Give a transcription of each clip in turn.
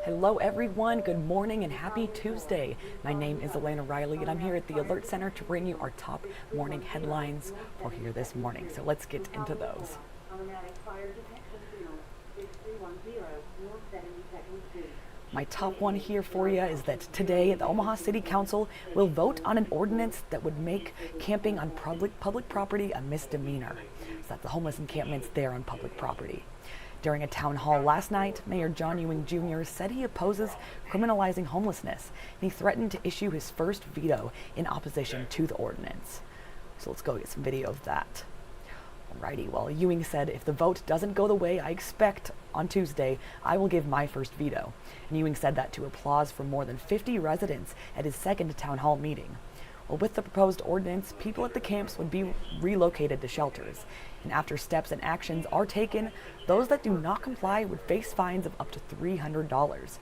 Hello everyone, good morning and happy Tuesday. My name is Elena Riley and I'm here at the Alert Center to bring you our top morning headlines for here this morning. So let's get into those. My top one here for you is that today the Omaha City Council will vote on an ordinance that would make camping on public property a misdemeanor. So that's the homeless encampments there on public property. During a town hall last night, Mayor John Ewing Jr. said he opposes criminalizing homelessness, and he threatened to issue his first veto in opposition to the ordinance. So let's go get some video of that. Alrighty, well, Ewing said, if the vote doesn't go the way I expect on Tuesday, I will give my first veto. And Ewing said that to applause from more than 50 residents at his second town hall meeting. Well, with the proposed ordinance, people at the camps would be relocated to shelters. And after steps and actions are taken, those that do not comply would face fines of up to $300.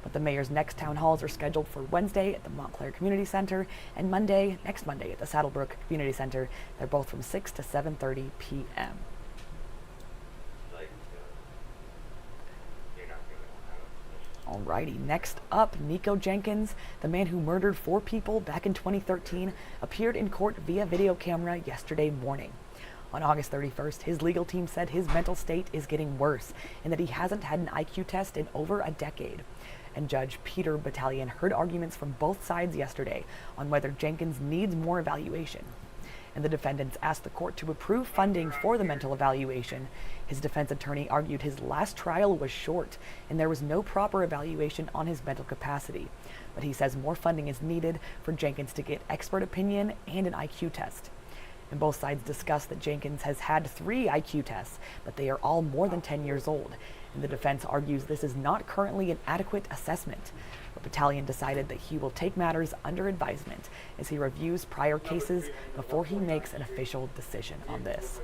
But the mayor's next town halls are scheduled for Wednesday at the Montclair Community Center and next Monday at the Saddlebrook Community Center. They're both from 6 to 7:30 p.m. Alrighty, next up, Nico Jenkins, the man who murdered 4 people back in 2013, appeared in court via video camera yesterday morning. On August 31st, his legal team said his mental state is getting worse and that he hasn't had an IQ test in over a decade. And Judge Peter Battalion heard arguments from both sides yesterday on whether Jenkins needs more evaluation. And the defendants asked the court to approve funding for the mental evaluation. His defense attorney argued his last trial was short and there was no proper evaluation on his mental capacity. But he says more funding is needed for Jenkins to get expert opinion and an IQ test. And both sides discussed that Jenkins has had 3 IQ tests, but they are all more than 10 years old. And the defense argues this is not currently an adequate assessment. The Battalion decided that he will take matters under advisement as he reviews prior cases before he makes an official decision on this.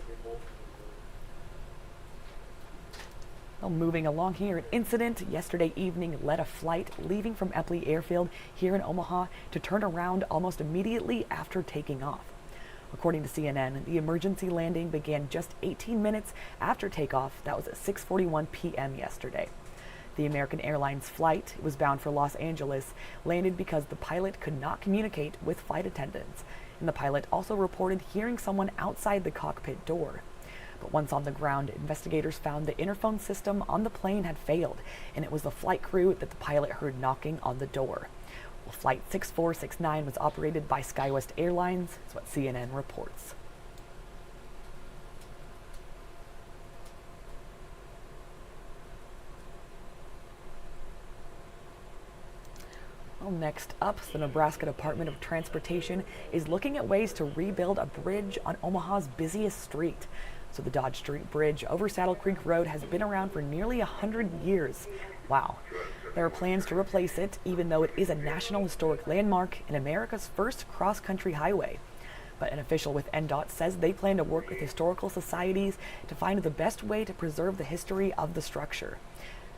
Well, moving along here, an incident yesterday evening led a flight leaving from Eppley Airfield here in Omaha to turn around almost immediately after taking off. According to CNN, the emergency landing began just 18 minutes after takeoff. That was at 6:41 p.m. yesterday. The American Airlines flight, it was bound for Los Angeles, landed because the pilot could not communicate with flight attendants. And the pilot also reported hearing someone outside the cockpit door. But once on the ground, investigators found the interphone system on the plane had failed, and it was the flight crew that the pilot heard knocking on the door. Well, Flight 6469 was operated by SkyWest Airlines, is what CNN reports. Well, next up, the Nebraska Department of Transportation is looking at ways to rebuild a bridge on Omaha's busiest street. So the Dodge Street Bridge over Saddle Creek Road has been around for nearly 100 years. Wow. There are plans to replace it, even though it is a National Historic Landmark and America's first cross-country highway. But an official with NDOT says they plan to work with historical societies to find the best way to preserve the history of the structure.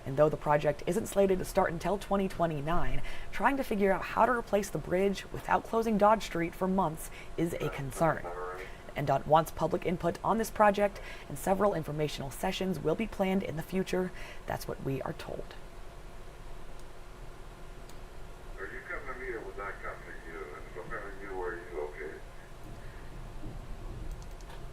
And though the project isn't slated to start until 2029, trying to figure out how to replace the bridge without closing Dodge Street for months is a concern. NDOT wants public input on this project, and several informational sessions will be planned in the future. That's what we are told. Are you coming to meet with that company? Where are you located?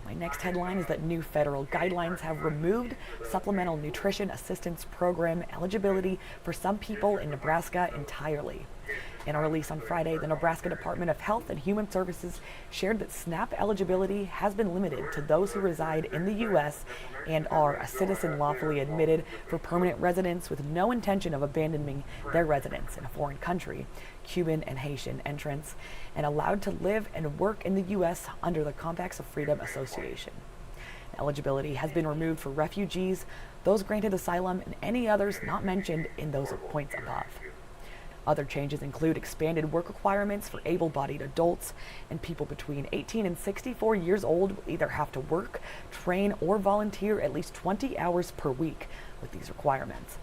My next headline is that new federal guidelines have removed Supplemental Nutrition Assistance Program eligibility for some people in Nebraska entirely. In a release on Friday, the Nebraska Department of Health and Human Services shared that SNAP eligibility has been limited to those who reside in the U.S. and are a citizen lawfully admitted for permanent residence with no intention of abandoning their residence in a foreign country, Cuban and Haitian entrants, and allowed to live and work in the U.S. under the Compacts of Freedom Association. Eligibility has been removed for refugees, those granted asylum, and any others not mentioned in those points above. Other changes include expanded work requirements for able-bodied adults, and people between 18 and 64 years old will either have to work, train, or volunteer at least 20 hours per week with these requirements.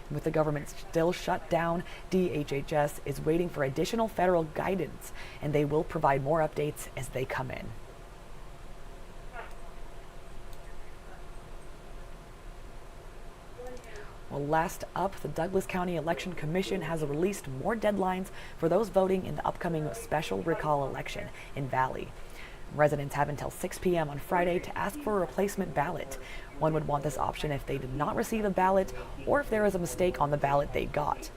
And with the government still shut down, DHHS is waiting for additional federal guidance, and they will provide more updates as they come in. Well, last up, the Douglas County Election Commission has released more deadlines for those voting in the upcoming special recall election in Valley. Residents have until 6 p.m. on Friday to ask for a replacement ballot. One would want this option if they did not receive a ballot or if there is a mistake on the ballot they got.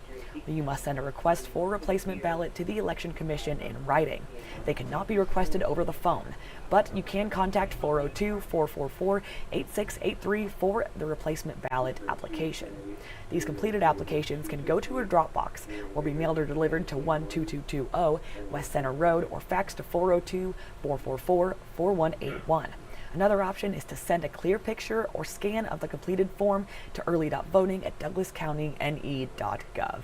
You must send a request for a replacement ballot to the Election Commission in writing. They cannot be requested over the phone, but you can contact 402-444-8683 for the replacement ballot application. These completed applications can go to a Dropbox or be mailed or delivered to 12220 West Center Road or fax to 402-444-4181. Another option is to send a clear picture or scan of the completed form to early.voting at douglascountyne.gov.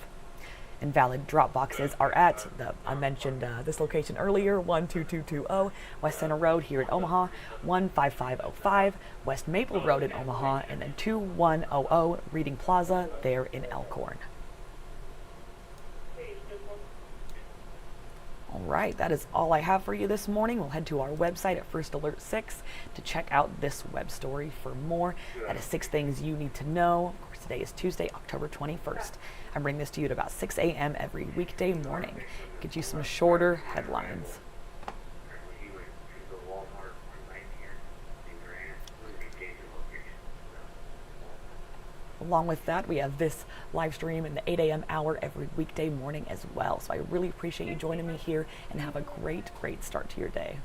And valid drop boxes are at I mentioned this location earlier, 12220 West Center Road here in Omaha, 15505 West Maple Road in Omaha, and then 2100 Reading Plaza there in Elkhorn. All right, that is all I have for you this morning. We'll head to our website at First Alert 6 to check out this web story for more. That is 6 things you need to know. Of course, today is Tuesday, October 21st. I bring this to you at about 6 a.m. every weekday morning. Get you some shorter headlines. Along with that, we have this live stream in the 8 a.m. hour every weekday morning as well. So I really appreciate you joining me here and have a great, great start to your day.